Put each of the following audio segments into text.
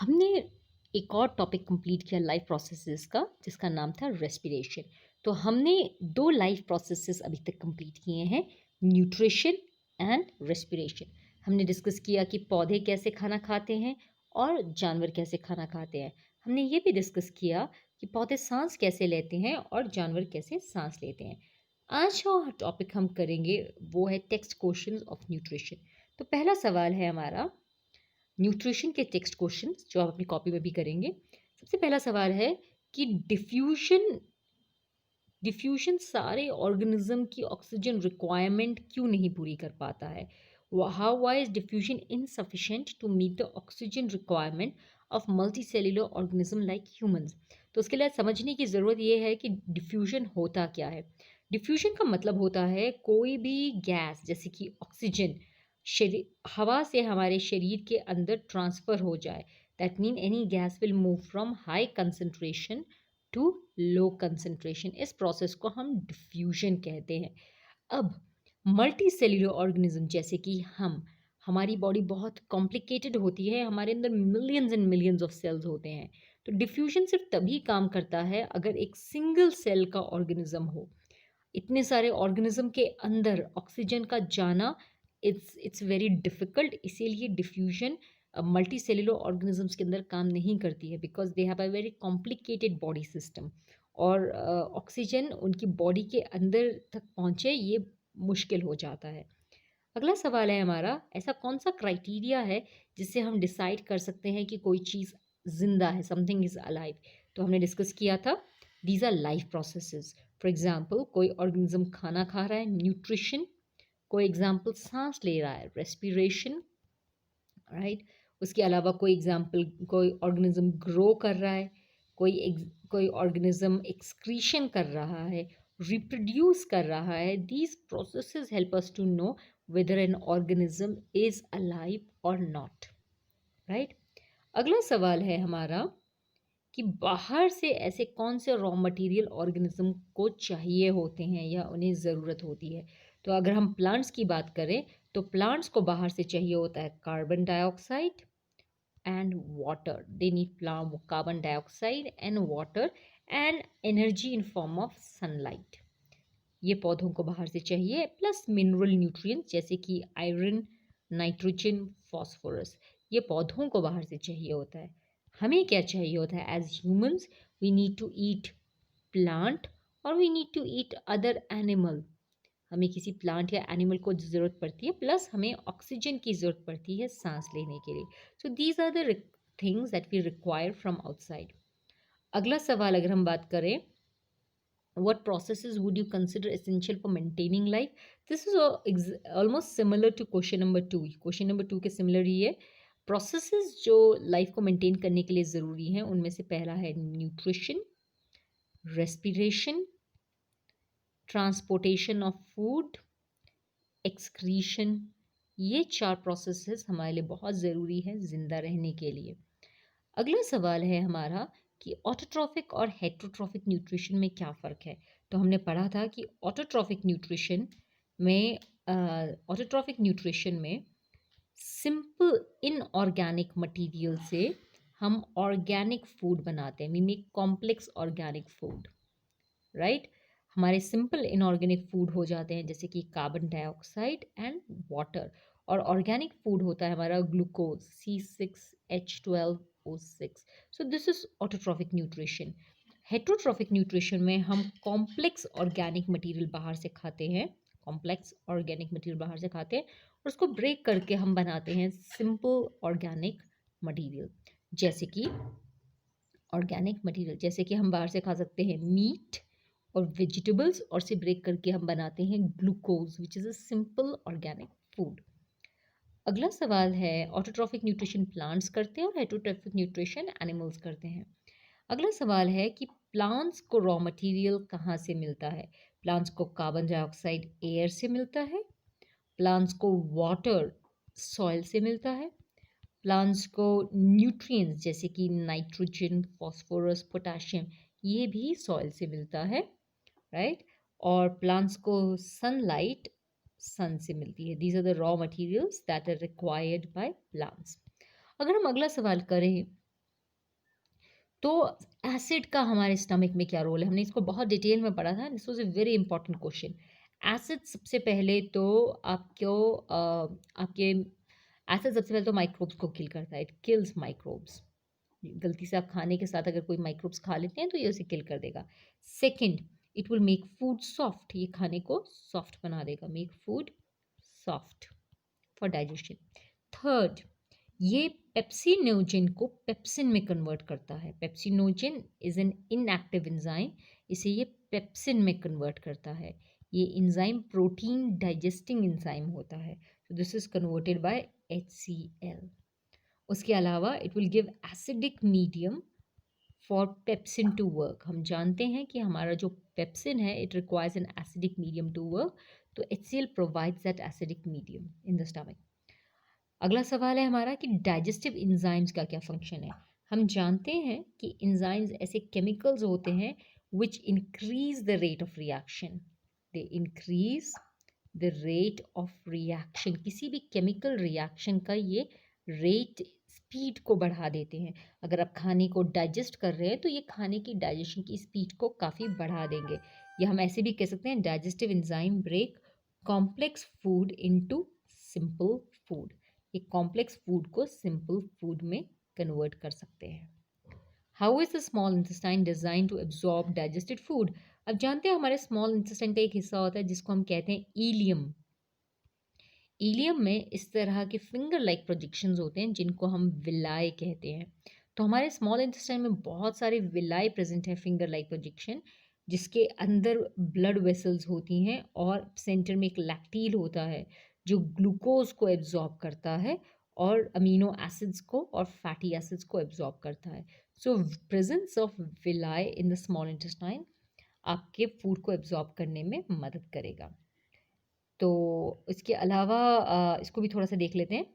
हमने एक और टॉपिक कंप्लीट किया लाइफ प्रोसेसेस का जिसका नाम था रेस्पिरेशन। तो हमने दो लाइफ प्रोसेसेस अभी तक कंप्लीट किए हैं, न्यूट्रिशन एंड रेस्पिरेशन। हमने डिस्कस किया कि पौधे कैसे खाना खाते हैं और जानवर कैसे खाना खाते हैं। हमने ये भी डिस्कस किया कि पौधे सांस कैसे लेते हैं और जानवर कैसे सांस लेते हैं। आज जो टॉपिक हम करेंगे वो है टेक्स्ट क्वेश्चंस ऑफ न्यूट्रिशन। तो पहला सवाल है हमारा न्यूट्रिशन के टेक्स्ट क्वेश्चंस जो आप अपनी कॉपी में भी करेंगे। सबसे पहला सवाल है कि डिफ्यूजन डिफ्यूजन सारे ऑर्गेनिज्म की ऑक्सीजन रिक्वायरमेंट क्यों नहीं पूरी कर पाता है। How why is diffusion insufficient to meet the oxygen requirement of multicellular organism like humans. तो उसके लिए समझने की ज़रूरत यह है कि डिफ्यूजन होता क्या है। डिफ्यूजन का मतलब होता है कोई भी गैस जैसे कि ऑक्सीजन शरीर हवा से हमारे शरीर के अंदर ट्रांसफ़र हो जाए। That mean any gas will move from high concentration to low concentration. इस प्रोसेस को हम डिफ्यूजन कहते हैं। अब मल्टी सेल्यूलर ऑर्गेनिज्म जैसे कि हमारी बॉडी बहुत कॉम्प्लिकेटेड होती है, हमारे अंदर millions and millions of cells होते हैं। तो डिफ्यूजन सिर्फ तभी काम करता है अगर एक सिंगल सेल का ऑर्गेनिज्म हो। इतने सारे ऑर्गेनिज्म के अंदर ऑक्सीजन का जाना इट्स वेरी डिफिकल्ट। इसीलिए डिफ्यूजन मल्टी सेल्यूलर ऑर्गेनिजम्स के अंदर काम नहीं करती है because they have a very complicated body system. और ऑक्सीजन उनकी बॉडी के अंदर तक पहुँचे ये मुश्किल हो जाता है। अगला सवाल है हमारा, ऐसा कौन सा क्राइटेरिया है जिससे हम डिसाइड कर सकते हैं कि कोई चीज़ जिंदा है, समथिंग इज अलाइव। तो हमने डिस्कस किया था these our life processes. For example कोई ऑर्गेनिज्म खाना खा रहा है, न्यूट्रिशन। कोई एग्जाम्पल सांस ले रहा है, रेस्पिरेशन, राइट। उसके अलावा कोई एग्जाम्पल कोई ऑर्गेनिज्म ग्रो कर रहा है, कोई ऑर्गेनिज्म एक्सक्रीशन कर रहा है, रिप्रोड्यूस कर रहा है। These processes help us to know whether an organism is alive or not, right? अगला सवाल है हमारा कि बाहर से ऐसे कौन से रॉ मटेरियल ऑर्गेनिज्म को चाहिए होते हैं या उन्हें ज़रूरत होती है। तो अगर हम प्लांट्स की बात करें तो प्लांट्स को बाहर से चाहिए होता है carbon dioxide and water. They need carbon dioxide and water and energy in form of sunlight. ये पौधों को बाहर से चाहिए, प्लस मिनरल न्यूट्रिएंट्स जैसे कि आयरन, नाइट्रोजन, फॉस्फोरस। ये पौधों को बाहर से चाहिए होता है। हमें क्या चाहिए होता है as humans? We need to eat plant और we need to eat other animal. हमें किसी प्लांट या एनिमल को ज़रूरत पड़ती है, प्लस हमें ऑक्सीजन की ज़रूरत पड़ती है सांस लेने के लिए। So these are the things that we require from outside. अगला सवाल अगर हम बात करें, what processes would you consider essential for maintaining life? This is almost similar to question number 2। Question number 2 के सिमिलर ही है। प्रोसेसेस जो लाइफ को मेंटेन करने के लिए ज़रूरी हैं उनमें से पहला है nutrition, respiration, transportation of food, excretion. ये 4 प्रोसेसेस हमारे लिए बहुत ज़रूरी है ज़िंदा रहने के लिए। अगला सवाल है हमारा कि ऑटोट्रॉफिक और हेटरोट्रॉफिक न्यूट्रिशन में क्या फ़र्क है। तो हमने पढ़ा था कि ऑटोट्रॉफिक न्यूट्रिशन में सिंपल इनऑर्गेनिक मटेरियल से हम ऑर्गेनिक फूड बनाते हैं। We make complex organic food, right. हमारे सिंपल इनऑर्गेनिक फूड हो जाते हैं जैसे कि कार्बन डाइऑक्साइड एंड वाटर। और ऑर्गेनिक फूड होता है हमारा glucose C6H12O6। So this is autotrophic nutrition. Heterotrophic nutrition में हम कॉम्प्लेक्स ऑर्गेनिक मटेरियल बाहर से खाते हैं, कॉम्प्लेक्स ऑर्गेनिक मटेरियल बाहर से खाते हैं और उसको ब्रेक करके हम बनाते हैं सिंपल ऑर्गेनिक मटेरियल। जैसे कि हम बाहर से खा सकते हैं मीट और वेजिटेबल्स और से ब्रेक करके हम बनाते हैं glucose which is a simple organic food. अगला सवाल है, ऑटोट्रॉफिक न्यूट्रिशन प्लांट्स करते हैं और हेटरोट्रॉफिक न्यूट्रिशन एनिमल्स करते हैं। अगला सवाल है कि प्लांट्स को रॉ मटेरियल कहाँ से मिलता है। प्लांट्स को कार्बन डाइऑक्साइड एयर से मिलता है, प्लांट्स को वाटर सॉइल से मिलता है, प्लांट्स को न्यूट्रिएंट्स जैसे कि नाइट्रोजन, फॉस्फोरस, पोटाशियम ये भी सॉइल से मिलता है, राइट। और प्लांट्स को सनलाइट सन से मिलती है। These are the raw materials that are required by plants. अगर हम अगला सवाल करें तो एसिड का हमारे स्टमक में क्या रोल है? हमने इसको बहुत डिटेल में पढ़ा था। This was a very important question. Acid सबसे पहले तो आपको आपके एसिड सबसे पहले तो माइक्रोब्स को किल करता है। It kills microbes. गलती से आप खाने के साथ अगर कोई माइक्रोब्स खा लेते हैं तो ये उसे किल कर देगा। Second, it will make food soft. ये खाने को सॉफ्ट बना देगा। Make food soft for digestion. Third, ये पेप्सिनोजेन को पेप्सिन में कन्वर्ट करता है। Pepsinogen is an inactive enzyme. इसे ये पेप्सिन में कन्वर्ट करता है। ये एंजाइम प्रोटीन डाइजेस्टिंग एंजाइम होता है। तो this is converted by HCl। उसके अलावा it will give acidic medium for pepsin to work. हम जानते हैं कि हमारा जो पेप्सिन है it requires an acidic medium to work. तो HCl provides that acidic medium in the stomach. अगला सवाल है हमारा कि डाइजेस्टिव एंजाइम्स का क्या फंक्शन है। हम जानते हैं कि एंजाइम्स ऐसे केमिकल्स होते हैं which increase the rate of reaction. They increase the rate of reaction. किसी भी केमिकल रिएक्शन का ये रेट स्पीड को बढ़ा देते हैं। अगर आप खाने को डाइजेस्ट कर रहे हैं तो ये खाने की डाइजेशन की स्पीड को काफ़ी बढ़ा देंगे। या हम ऐसे भी कह सकते हैं digestive enzyme break complex food into simple food. ये कॉम्प्लेक्स फूड को सिंपल फूड में कन्वर्ट कर सकते हैं। How is the small intestine design to absorb digested food. अब जानते हैं हमारे स्मॉल इंटेस्टाइन का एक हिस्सा होता है जिसको हम कहते हैं ईलियम। ईलियम में इस तरह के फिंगर लाइक प्रोजेक्शंस होते हैं जिनको हम विलाय कहते हैं। तो हमारे स्मॉल इंटेस्टाइन में बहुत सारे विलाय प्रेजेंट हैं, फिंगर लाइक प्रोजेक्शन, जिसके अंदर ब्लड वेसल्स होती हैं और सेंटर में एक लैक्टील होता है जो ग्लूकोज को एब्जॉर्ब करता है और अमीनो एसिड्स को और फैटी एसिड्स को एब्जॉर्ब करता है। So presence of villi in the small intestine आपके फूड को एब्जॉर्ब करने में मदद करेगा। तो इसके अलावा इसको भी थोड़ा-सा देख लेते हैं।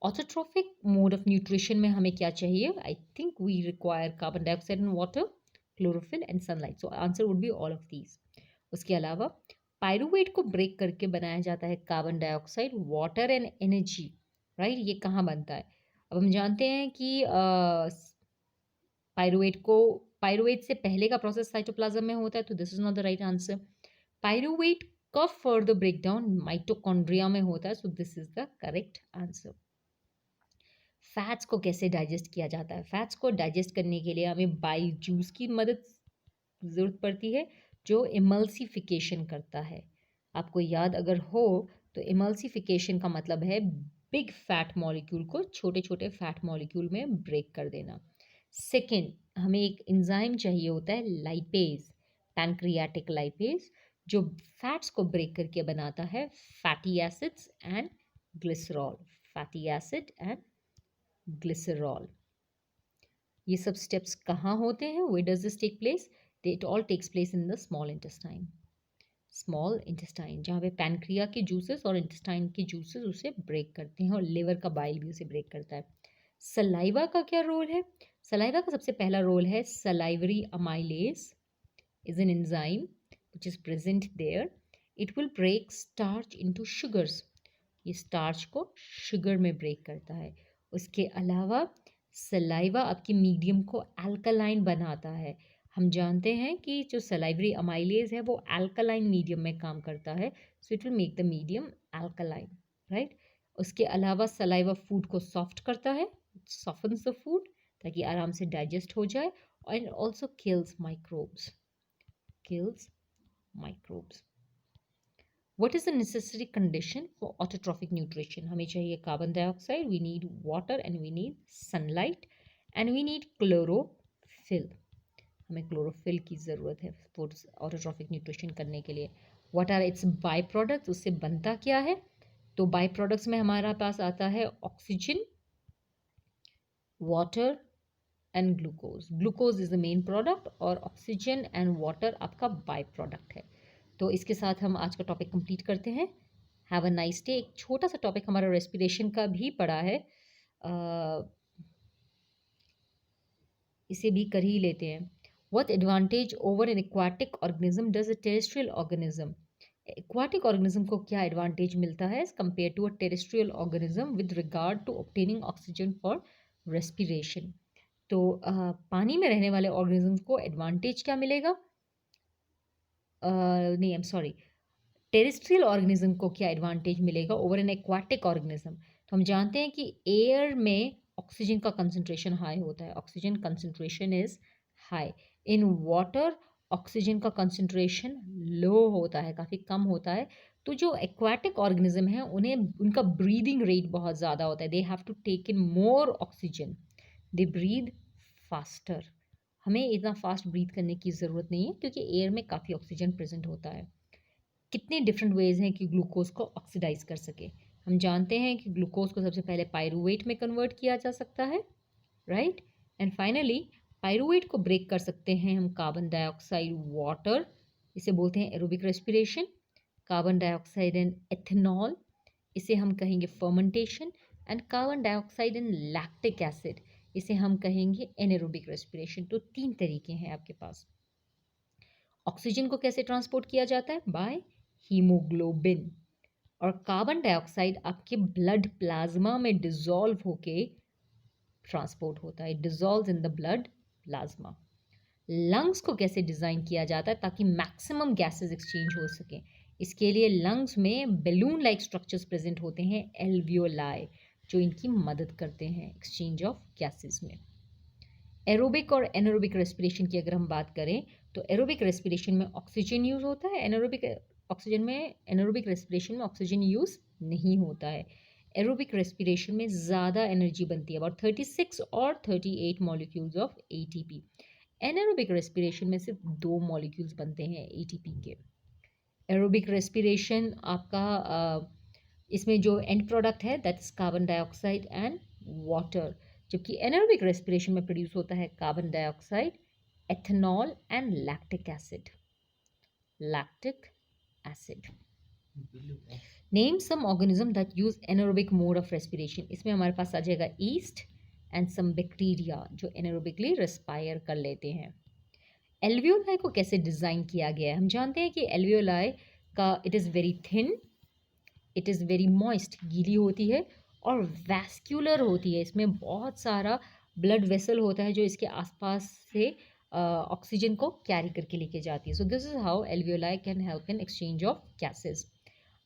ऑटोट्रॉफिक मोड ऑफ न्यूट्रिशन में हमें क्या चाहिए? I think we require carbon dioxide and water, chlorophyll and sunlight. So answer would be all of these. उसके अलावा पाइरूवेट को ब्रेक करके बनाया जाता है carbon dioxide, water and energy, right? ये कहाँ बनता है? अब हम जानते हैं कि पाइरूवेट से पहले का प्रोसेस साइटोप्लाज्म में होता है, तो this is not the right answer. Pyruvate का फर्दर ब्रेकडाउन माइटोकॉन्ड्रिया में होता है, सो this is the correct answer. Fats को कैसे डाइजेस्ट किया जाता है? फैट्स को डाइजेस्ट करने के लिए हमें बाइल जूस की मदद ज़रूरत पड़ती है जो इमल्सिफिकेशन करता है। आपको याद अगर हो तो इमल्सिफिकेशन का मतलब है बिग फैट मॉलिक्यूल को छोटे छोटे फैट मॉलिक्यूल में ब्रेक कर देना। सेकेंड, हमें एक एंजाइम चाहिए होता है लाइपेज, पैनक्रियाटिक लाइपेज, जो फैट्स को ब्रेक करके बनाता है fatty acids and glycerol. Fatty acid and glycerol. ये सब स्टेप्स कहाँ होते हैं? Where does this take place? It all takes place in the small intestine. Small intestine जहाँ पे पैनक्रिया के जूसेस और इंटेस्टाइन के जूसेस उसे ब्रेक करते हैं और लिवर का बाइल भी उसे ब्रेक करता है। सलाइवा का क्या रोल है? सलाइवा का सबसे पहला रोल है salivary amylase is an enzyme which is present there. It will break starch into sugars. ये स्टार्च को शुगर में ब्रेक करता है। उसके अलावा सलाइवा आपकी मीडियम को अल्कलाइन बनाता है। हम जानते हैं कि जो सलाइवरी अमाइलेज है वो अल्कलाइन मीडियम में काम करता है, so it will make the medium alkaline, right? उसके अलावा सलाइवा फूड को सॉफ्ट करता है, सॉफ्टन्स द फूड ताकि आराम से डाइजेस्ट हो जाए, and also kills microbes. kills microbes. What is the necessary condition for autotrophic nutrition? हमें चाहिए carbon dioxide, we need water and we need sunlight and we need chlorophyll. हमें chlorophyll की ज़रूरत है ऑटोट्रॉफिक न्यूट्रिशन करने के लिए। What are its byproducts? उससे बनता क्या है? तो बाई प्रोडक्ट्स में हमारा पास आता है oxygen, water and glucose. Glucose is the main product और ऑक्सीजन एंड वाटर आपका बाय प्रोडक्ट है। तो इसके साथ हम आज का टॉपिक कंप्लीट करते हैं। Have a nice day. एक छोटा सा टॉपिक हमारा रेस्पिरेशन का भी पड़ा है, इसे भी कर ही लेते हैं। What advantage over an aquatic organism does a terrestrial organism? Aquatic organism को क्या एडवांटेज मिलता है as compared to a terrestrial organism with regard to obtaining oxygen for respiration? तो पानी में रहने वाले ऑर्गेनिज्म को एडवांटेज क्या मिलेगा? नहीं, I am sorry, terrestrial organism को क्या एडवांटेज मिलेगा ओवर एन एक्वाटिक ऑर्गेनिज्म? तो हम जानते हैं कि एयर में ऑक्सीजन का कंसंट्रेशन हाई होता है, oxygen concentration is high. In water oxygen का कंसंट्रेशन लो होता है, काफ़ी कम होता है। तो जो एक्वाटिक ऑर्गेनिज्म है उन्हें उनका ब्रीदिंग रेट बहुत ज़्यादा होता है, they have to take in more oxygen, they breathe faster. हमें इतना फास्ट ब्रीथ करने की ज़रूरत नहीं है क्योंकि एयर में काफ़ी ऑक्सीजन प्रेजेंट होता है। कितने डिफरेंट वेज हैं कि ग्लूकोज को ऑक्सीडाइज कर सके? हम जानते हैं कि ग्लूकोज को सबसे पहले पायरूवेट में कन्वर्ट किया जा सकता है, राइट? एंड फाइनली पायरूवेट को ब्रेक कर सकते हैं हम कार्बन डाइऑक्साइड वाटर, इसे बोलते हैं aerobic respiration. Carbon dioxide and ethanol, इसे हम कहेंगे fermentation. And carbon dioxide and lactic acid, इसे हम कहेंगे एनारोबिक रेस्पिरेशन। तो 3 तरीके हैं आपके पास। ऑक्सीजन को कैसे ट्रांसपोर्ट किया जाता है? By haemoglobin. और कार्बन डाइऑक्साइड आपके ब्लड प्लाज्मा में डिसॉल्व होके ट्रांसपोर्ट होता है, dissolve in the blood plasma. Lungs को कैसे डिज़ाइन किया जाता है ताकि मैक्सिमम गैसेस एक्सचेंज हो सके? इसके लिए लंग्स में बैलून लाइक स्ट्रक्चर्स प्रेजेंट होते हैं, एल्वियोलाई, जो इनकी मदद करते हैं एक्सचेंज ऑफ गैसेस में। एरोबिक और एनारोबिक रेस्पिरेशन की अगर हम बात करें तो एरोबिक रेस्पिरेशन में ऑक्सीजन यूज़ होता है, एनारोबिक रेस्पिरेशन में ऑक्सीजन यूज़ नहीं होता है। एरोबिक रेस्पिरेशन में ज़्यादा एनर्जी बनती है, अबाउट 36 और 38 molecules of ATP. Anaerobic respiration में सिर्फ 2 मॉलिक्यूल्स बनते हैं एटीपी के। एरोबिक रेस्पिरेशन आपका इसमें जो एंड प्रोडक्ट है that is carbon dioxide and water, जबकि एनारोबिक रेस्पिरेशन में प्रोड्यूस होता है carbon dioxide, ethanol and lactic acid. Name some organism that use anaerobic mode of respiration. इसमें हमारे पास आ जाएगा ईस्ट एंड सम बैक्टीरिया जो एनारोबिकली रेस्पायर कर लेते हैं। एल्वियोलाई को कैसे डिज़ाइन किया गया है? हम जानते हैं कि एल्वियोलाई का it is very thin, it is very moist, गीली होती है और वैस्क्यूलर होती है। इसमें बहुत सारा ब्लड वेसल होता है जो इसके आसपास से ऑक्सीजन को कैरी करके लेके जाती है। So this is how alveoli can help in exchange of gases.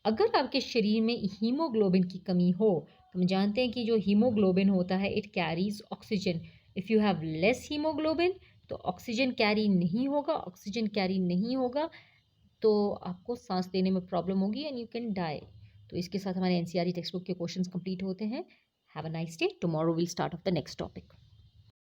अगर आपके शरीर में हीमोग्लोबिन की कमी हो तो हम जानते हैं कि जो हीमोग्लोबिन होता है it carries oxygen. If you have less haemoglobin तो ऑक्सीजन कैरी नहीं होगा, ऑक्सीजन कैरी नहीं होगा तो आपको सांस लेने में प्रॉब्लम होगी एंड यू कैन डाई। तो इसके साथ हमारे एनसीईआरटी टेक्स्ट बुक के क्वेश्चंस कंप्लीट होते हैं। Have a nice day. Tomorrow will start of the next topic.